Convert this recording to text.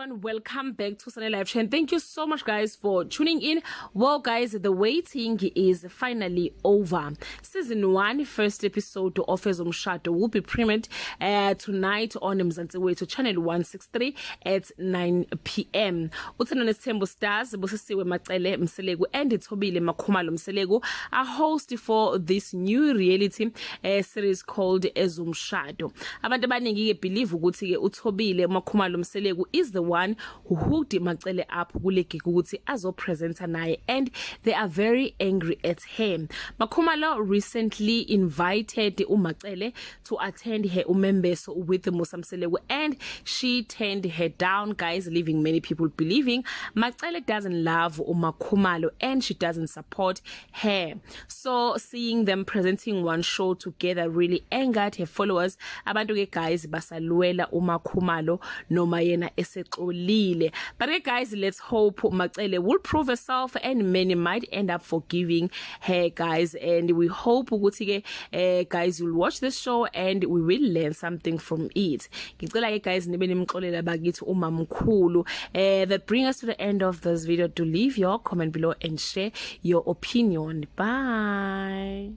everyone, welcome back to Sunday Live Show, and thank you so much guys for tuning in. Well guys, the waiting is finally over. Season 1 first episode of Ezomshado will be premiered tonight on Mzansi to channel 163 at 9 p.m. Uthanone Tembo Stars, Bosisiwe Macele Mselegu and Tobile Makhumalo Mselegu are host for this new reality series called Ezomshado. Abantu abaningi believe ukuthi uThobile Makhumalo Mselegu is the one who hooked Macele up kule gig ukuthi azopresenta naye, and they are very angry at him. Makhumalo recently invited uMacele to attend her umembeso with Mselegu, and she turned her down, guys, leaving many people believing Macele doesn't love Makhumalo and she doesn't support her. So seeing them presenting one show together really angered her followers. Abantu ke guys basalwela uMakhumalo noma yena esexolile. But guys, let's hope Macele will prove herself and many might end up forgiving her, guys, and we hope ukuthi guys you'll watch this show and we will learn something from it. Ngicela ke guys nibe nimxolela bakithi umamkhulu. That brings us to the end of this video. To leave your comment below and share your opinion. Bye.